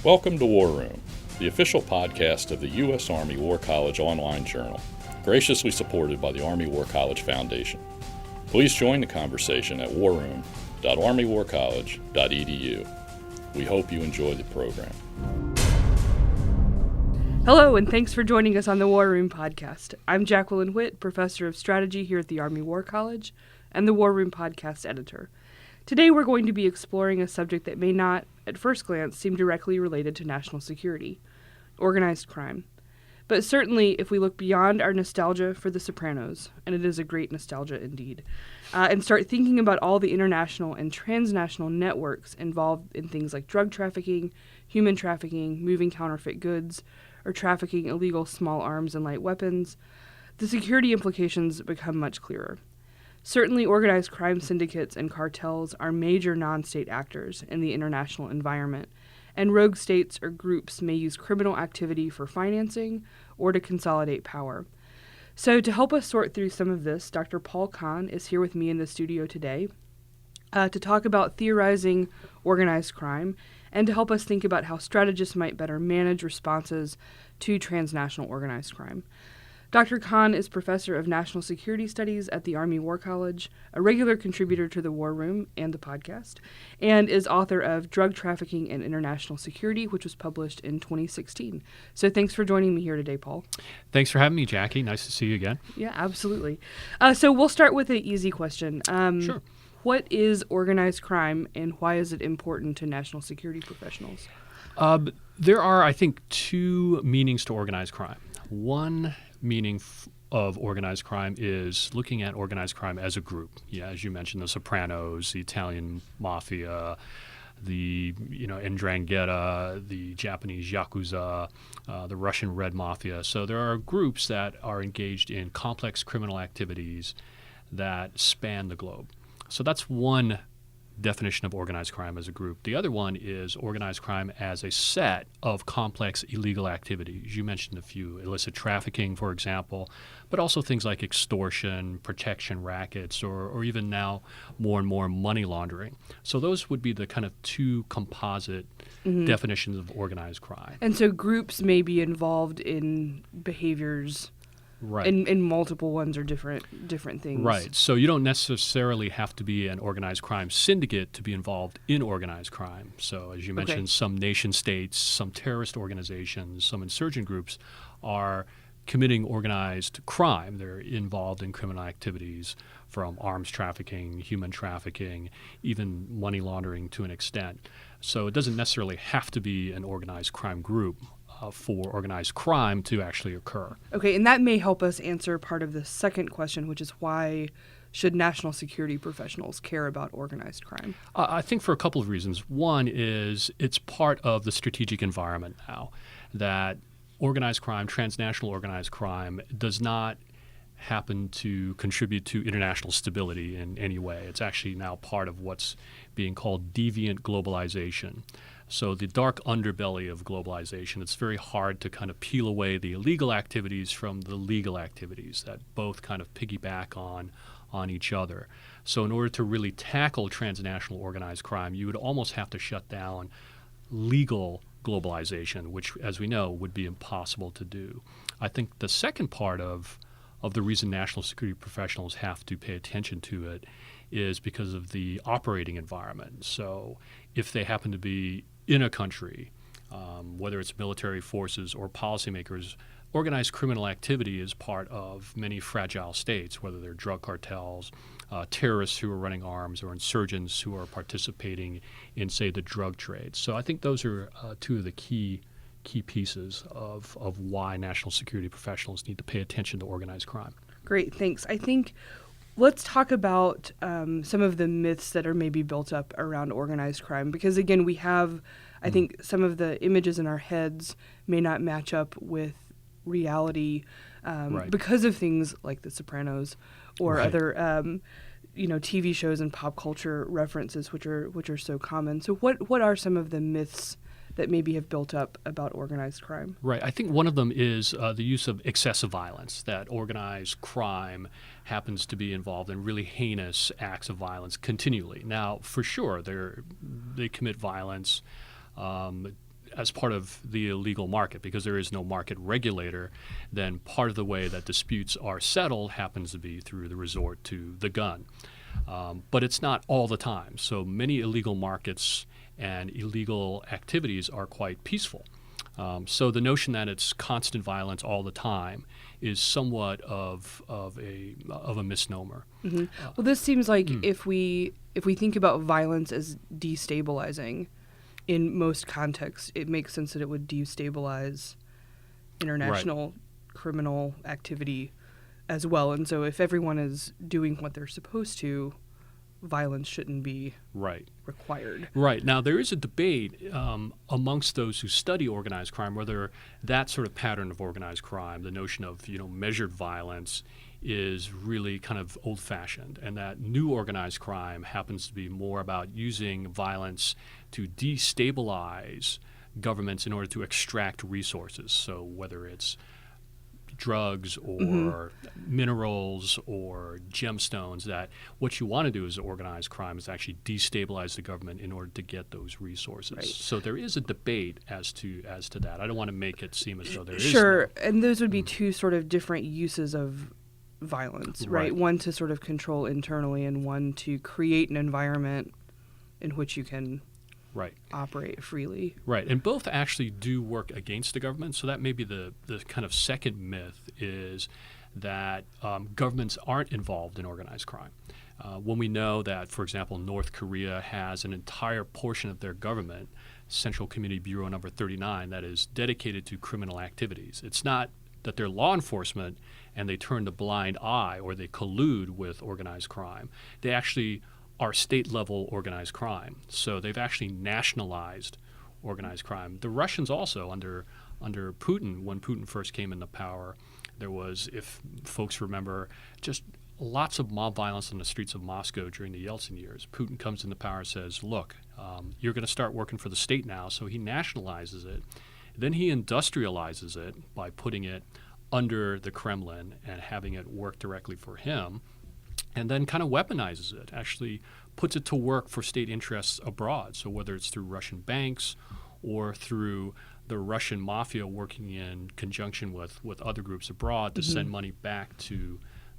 Welcome to War Room, the official podcast of the U.S. Army War College online journal, graciously supported by the Army War College Foundation. Please join the conversation at warroom.armywarcollege.edu. We hope you enjoy the program. Hello, and thanks for joining us on the War Room podcast. I'm Jacqueline Whitt, Professor of Strategy here at the Army War College, and the War Room podcast editor. Today we're going to be exploring a subject that may not, at first glance, seem directly related to national security: organized crime. But certainly, if we look beyond our nostalgia for The Sopranos, and it is a great nostalgia indeed, and start thinking about all the international and transnational networks involved in things like drug trafficking, human trafficking, moving counterfeit goods, or trafficking illegal small arms and light weapons, the security implications become much clearer. Certainly, organized crime syndicates and cartels are major non-state actors in the international environment, and rogue states or groups may use criminal activity for financing or to consolidate power. So to help us sort through some of this, Dr. Paul Kan is here with me in the studio today to talk about theorizing organized crime and to help us think about how strategists might better manage responses to transnational organized crime. Dr. Kan is Professor of National Security Studies at the Army War College, a regular contributor to the War Room and the podcast, and is author of Drug Trafficking and International Security, which was published in 2016. So thanks for joining me here today, Paul. Thanks for having me, Jackie. Nice to see you again. Yeah, absolutely. So we'll start with an easy question. Sure. What is organized crime, and why is it important to national security professionals? There are, I think, two meanings to organized crime. One meaning of organized crime is looking at organized crime as a group. Yeah, as you mentioned, the Sopranos, the Italian mafia, the 'Ndrangheta, the Japanese Yakuza, the Russian Red Mafia. So there are groups that are engaged in complex criminal activities that span the globe. So that's one definition of organized crime as a group. The other one is organized crime as a set of complex illegal activities. You mentioned a few: illicit trafficking, for example, but also things like extortion, protection rackets, or even now more and more money laundering. So those would be the kind of two composite definitions of organized crime. And so groups may be involved in behaviors. Right. And multiple ones are different things. Right. So you don't necessarily have to be an organized crime syndicate to be involved in organized crime. So as you mentioned, some nation states, some terrorist organizations, some insurgent groups are committing organized crime. They're involved in criminal activities from arms trafficking, human trafficking, even money laundering to an extent. So it doesn't necessarily have to be an organized crime group for organized crime to actually occur. Okay, and that may help us answer part of the second question, which is why should national security professionals care about organized crime? I think for a couple of reasons. One is it's part of the strategic environment now that organized crime, transnational organized crime, does not happen to contribute to international stability in any way. It's actually now part of what's being called deviant globalization. So the dark underbelly of globalization, it's very hard to kind of peel away the illegal activities from the legal activities that both kind of piggyback on each other. So in order to really tackle transnational organized crime, you would almost have to shut down legal globalization, which, as we know, would be impossible to do. I think the second part of the reason national security professionals have to pay attention to it is because of the operating environment. So if they happen to be in a country, whether it's military forces or policymakers, organized criminal activity is part of many fragile states, whether they're drug cartels, terrorists who are running arms, or insurgents who are participating in, say, the drug trade. So I think those are two of the key pieces of why national security professionals need to pay attention to organized crime. Great, thanks. I think let's talk about some of the myths that are maybe built up around organized crime, because again, we have, I think some of the images in our heads may not match up with reality because of things like The Sopranos or other TV shows and pop culture references, which are so common. So what are some of the myths that maybe have built up about organized crime? Right. I think one of them is the use of excessive violence, that organized crime happens to be involved in really heinous acts of violence continually. Now, for sure, they commit violence as part of the illegal market, because there is no market regulator, then part of the way that disputes are settled happens to be through the resort to the gun. But it's not all the time. So many illegal markets and illegal activities are quite peaceful. So the notion that it's constant violence all the time is somewhat of a misnomer. Mm-hmm. Well, this seems like if we think about violence as destabilizing, in most contexts, it makes sense that it would destabilize international criminal activity as well. And so if everyone is doing what they're supposed to, violence shouldn't be required. Right. Now, there is a debate amongst those who study organized crime whether that sort of pattern of organized crime, the notion of measured violence, is really kind of old-fashioned, and that new organized crime happens to be more about using violence to destabilize governments in order to extract resources. So whether it's drugs or minerals or gemstones, that what you want to do as organized crime is actually destabilize the government in order to get those resources. Right. So there is a debate as to that. I don't want to make it seem as though there is. Sure, and those would be two sort of different uses of violence, right? One to sort of control internally, and one to create an environment in which you can operate freely. Right, and both actually do work against the government. So that may be the kind of second myth, is that governments aren't involved in organized crime. When we know that, for example, North Korea has an entire portion of their government, Central Community Bureau number 39, that is dedicated to criminal activities. It's not that they're law enforcement and they turn the blind eye or they collude with organized crime. They actually are state-level organized crime. So they've actually nationalized organized crime. The Russians also, under Putin, when Putin first came into power, there was, if folks remember, just lots of mob violence on the streets of Moscow during the Yeltsin years. Putin comes into power and says, look, you're going to start working for the state now. So he nationalizes it. Then he industrializes it by putting it under the Kremlin and having it work directly for him, and then kind of weaponizes it, actually puts it to work for state interests abroad. So whether it's through Russian banks or through the Russian mafia working in conjunction with other groups abroad to send money back to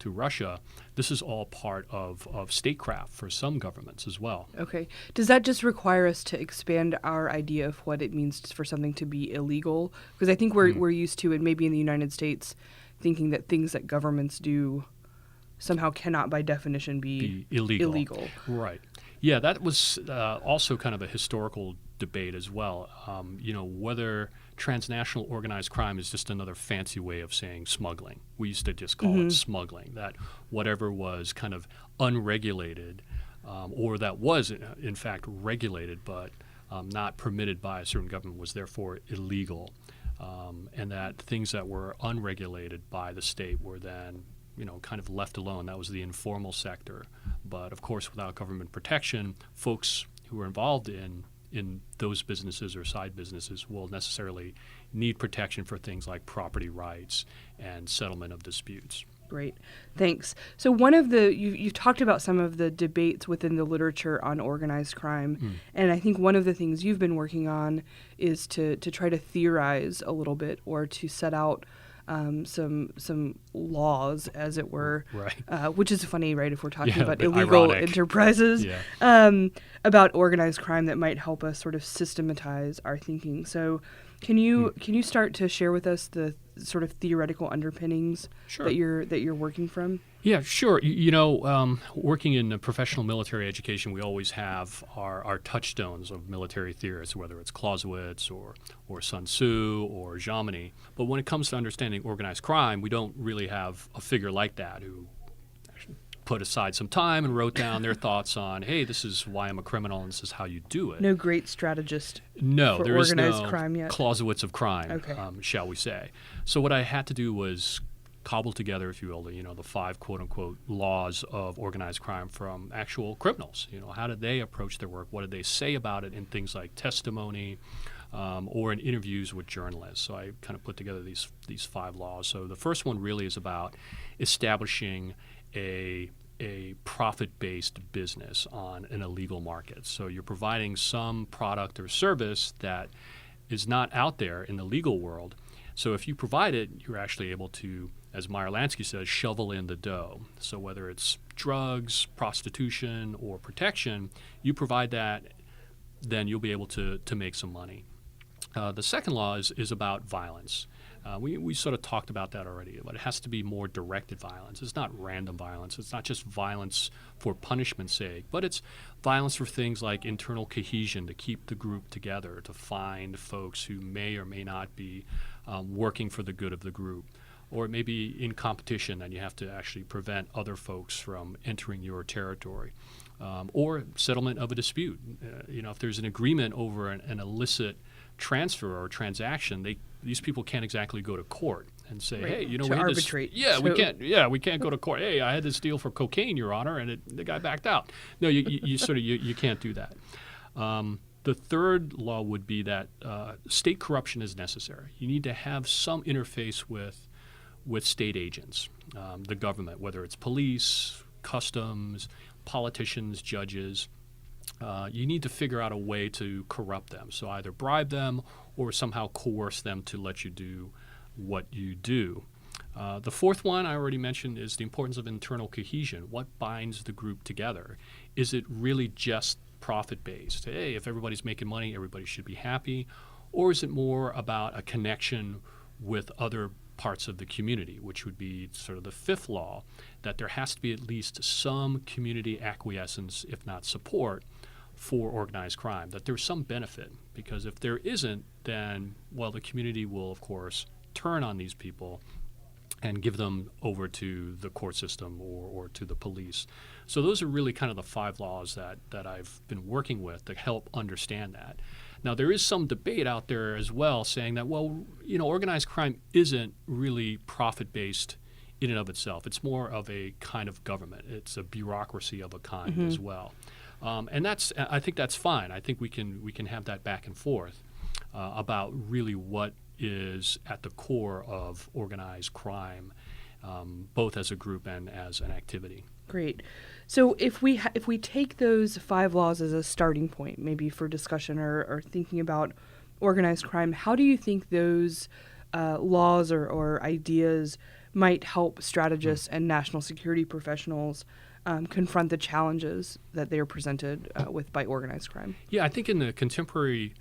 Russia, this is all part of statecraft for some governments as well. Okay. Does that just require us to expand our idea of what it means for something to be illegal? Because I think we're used to, and maybe in the United States, thinking that things that governments do somehow cannot by definition be illegal. Right. Yeah, that was also kind of a historical debate as well. Whether transnational organized crime is just another fancy way of saying smuggling. We used to just call it smuggling, that whatever was kind of unregulated or that was in fact regulated but not permitted by a certain government was therefore illegal, and that things that were unregulated by the state were then kind of left alone. That was the informal sector. But of course, without government protection, folks who are involved in those businesses or side businesses will necessarily need protection for things like property rights and settlement of disputes. Great. Thanks. So one of you've talked about some of the debates within the literature on organized crime, and I think one of the things you've been working on is to try to theorize a little bit, or to set out some laws, as it were, which is funny, right? If we're talking about illegal enterprises, about organized crime that might help us sort of systematize our thinking. So, can you start to share with us the sort of theoretical underpinnings that you're working from? Yeah, sure. Working in professional military education, we always have our touchstones of military theorists, whether it's Clausewitz or Sun Tzu or Jomini. But when it comes to understanding organized crime, we don't really have a figure like that who put aside some time and wrote down their thoughts on, hey, this is why I'm a criminal and this is how you do it. No great strategist for there organized is no crime yet. Clausewitz of crime, shall we say. So what I had to do was cobble together, if you will, the 5 quote-unquote laws of organized crime from actual criminals. How did they approach their work? What did they say about it in things like testimony or in interviews with journalists? So I kind of put together these 5 laws. So the first one really is about establishing a profit-based business on an illegal market. So you're providing some product or service that is not out there in the legal world. So if you provide it, you're actually able to, as Meyer Lansky says, shovel in the dough. So whether it's drugs, prostitution, or protection, you provide that, then you'll be able to make some money. The second law is about violence. We sort of talked about that already, but it has to be more directed violence. It's not random violence. It's not just violence for punishment's sake, but it's violence for things like internal cohesion, to keep the group together, to find folks who may or may not be working for the good of the group. Or it may be in competition and you have to actually prevent other folks from entering your territory. Or settlement of a dispute. If there's an agreement over an illicit transfer or transaction, these people can't exactly go to court and say, right. "Hey, we had arbitrate. we can't go to court. Hey, I had this deal for cocaine, Your Honor, and the guy backed out." No, you can't do that. The third law would be that state corruption is necessary. You need to have some interface with state agents, the government, whether it's police, customs, politicians, judges. You need to figure out a way to corrupt them. So either bribe them or somehow coerce them to let you do what you do. The fourth one I already mentioned is the importance of internal cohesion. What binds the group together? Is it really just profit-based? Hey, if everybody's making money, everybody should be happy. Or is it more about a connection with other parts of the community, which would be sort of the fifth law, that there has to be at least some community acquiescence, if not support, for organized crime, that there's some benefit. Because if there isn't, then, the community will, of course, turn on these people and give them over to the court system or to the police. So those are really kind of the 5 laws that I've been working with to help understand that. Now, there is some debate out there as well saying that, organized crime isn't really profit-based in and of itself. It's more of a kind of government. It's a bureaucracy of a kind as well. And I think that's fine. I think we can have that back and forth about really what is at the core of organized crime, both as a group and as an activity. Great. So if we take those 5 laws as a starting point, maybe for discussion or thinking about organized crime, how do you think those laws or ideas might help strategists and national security professionals confront the challenges that they are presented with by organized crime? Yeah, I think in the contemporary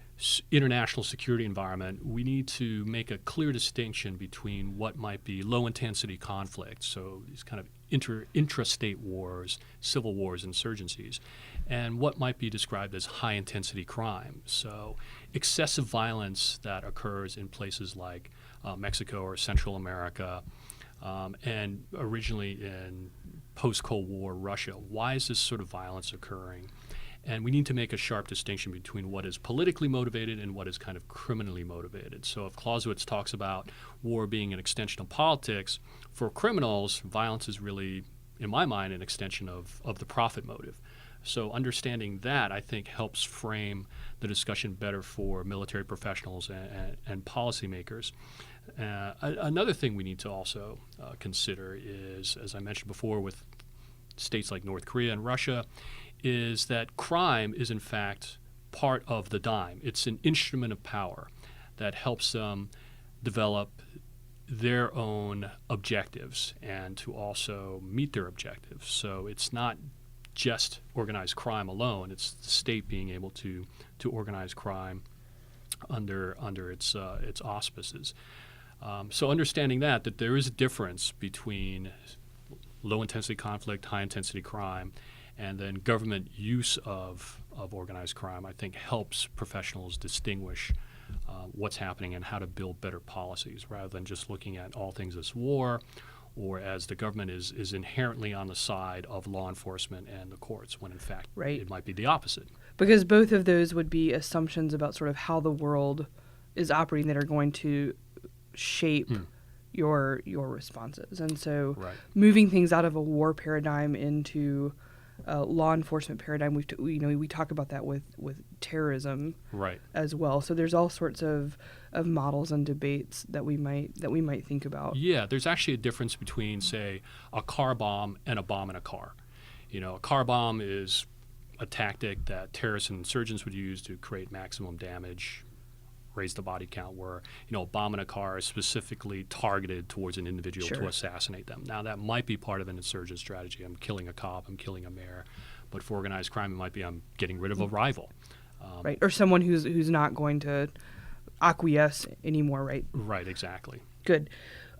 international security environment, we need to make a clear distinction between what might be low-intensity conflicts, so these kind of intrastate wars, civil wars, insurgencies, and what might be described as high-intensity crime, so excessive violence that occurs in places like Mexico or Central America, and originally in post-Cold War Russia. Why is this sort of violence occurring? And we need to make a sharp distinction between what is politically motivated and what is kind of criminally motivated. So if Clausewitz talks about war being an extension of politics, for criminals, violence is really, in my mind, an extension of the profit motive. So understanding that, I think, helps frame the discussion better for military professionals and policymakers. Another thing we need to also consider is, as I mentioned before, with states like North Korea and Russia, is that crime is in fact part of the dime. It's an instrument of power that helps them develop their own objectives and to also meet their objectives. So it's not just organized crime alone. It's the state being able to organize crime under its auspices. So understanding that there is a difference between low-intensity conflict, high-intensity crime, and then government use of organized crime, I think, helps professionals distinguish what's happening and how to build better policies rather than just looking at all things as war or as the government is inherently on the side of law enforcement and the courts, when in fact it might be the opposite. Because both of those would be assumptions about sort of how the world is operating that are going to shape your responses. And so moving things out of a war paradigm into law enforcement paradigm, we talk about that with terrorism as well. So there's all sorts of models and debates that we might think about. Yeah, there's actually a difference between, say, a car bomb and a bomb in a car. A car bomb is a tactic that terrorists and insurgents would use to create maximum damage raise the body count, where a bomb in a car is specifically targeted towards an individual Sure. to assassinate them. Now that might be part of an insurgent strategy. I'm killing a cop, I'm killing a mayor, but for organized crime, it might be I'm getting rid of a rival. Right, or someone who's not going to acquiesce anymore, right? Right, exactly. Good.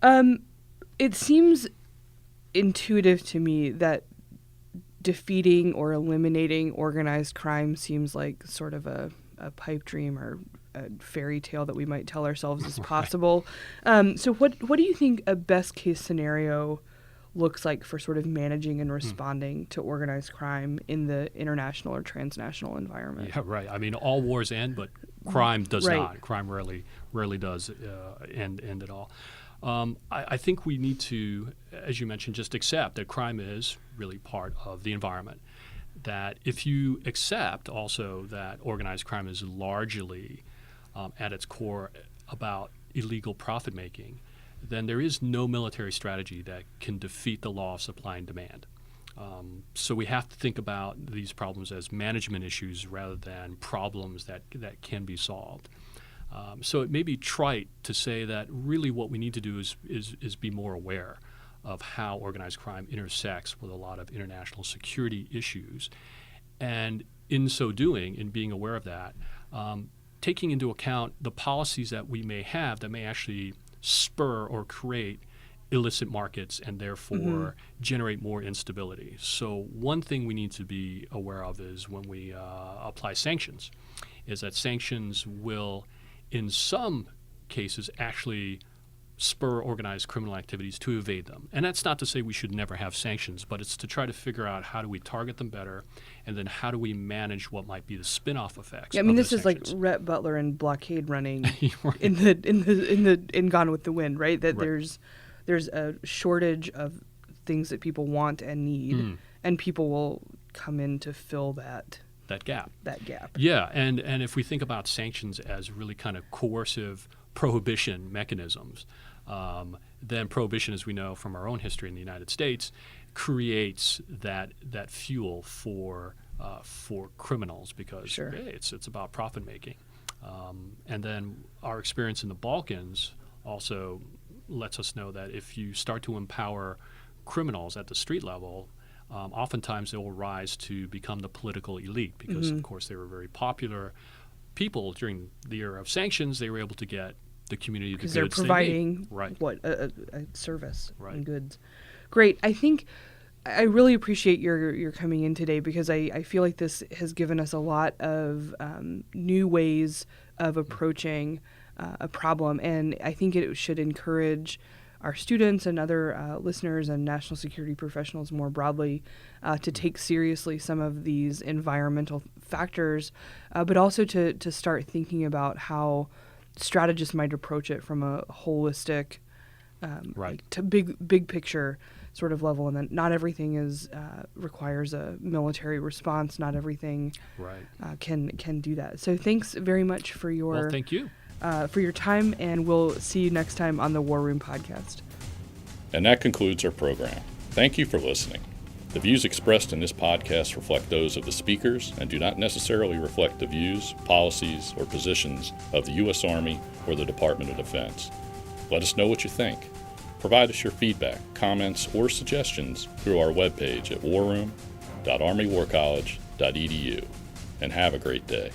It seems intuitive to me that defeating or eliminating organized crime seems like sort of a pipe dream or a fairy tale that we might tell ourselves is possible. So what do you think a best case scenario looks like for sort of managing and responding to organized crime in the international or transnational environment? Yeah, right. I mean, all wars end, but crime does Right. not. Crime rarely does end at all. I think we need to, as you mentioned, just accept that crime is really part of the environment. That if you accept also that organized crime is largely at its core about illegal profit making, then there is no military strategy that can defeat the law of supply and demand. So we have to think about these problems as management issues rather than problems that can be solved. So it may be trite to say that really what we need to do is be more aware of how organized crime intersects with a lot of international security issues. And in so doing, in being aware of that, taking into account the policies that we may have that may actually spur or create illicit markets and therefore generate more instability. So one thing we need to be aware of is when we apply sanctions, is that sanctions will, in some cases, actually spur organized criminal activities to evade them. And that's not to say we should never have sanctions, but it's to try to figure out how do we target them better, and then how do we manage what might be the spin-off effects. Yeah, I mean, of this the is like sanctions. Rhett Butler and blockade running Right. in Gone with the Wind, right? That Right. there's a shortage of things that people want and need, and people will come in to fill that gap. gap. Yeah, and if we think about sanctions as really kind of coercive prohibition mechanisms, then prohibition, as we know from our own history in the United States, creates that fuel for criminals because Sure. hey, it's about profit making. And then our experience in the Balkans also lets us know that if you start to empower criminals at the street level, oftentimes they will rise to become the political elite because, of course, they were very popular people during the era of sanctions. They were able to get the community the Because goods they're they providing need. Right. a service Right. and goods. Great. I think I really appreciate your coming in today because I feel like this has given us a lot of new ways of approaching a problem, and I think it should encourage our students and other listeners and national security professionals more broadly to take seriously some of these environmental factors, but also to start thinking about how strategists might approach it from a holistic, Right. like to big picture sort of level, and then not everything is requires a military response. Not everything Right. can do that. So thanks very much for Well, thank you. for your time, and we'll see you next time on the War Room Podcast. And that concludes our program. Thank you for listening. The views expressed in this podcast reflect those of the speakers and do not necessarily reflect the views, policies, or positions of the U.S. Army or the Department of Defense. Let us know what you think. Provide us your feedback, comments, or suggestions through our webpage at warroom.armywarcollege.edu. And have a great day.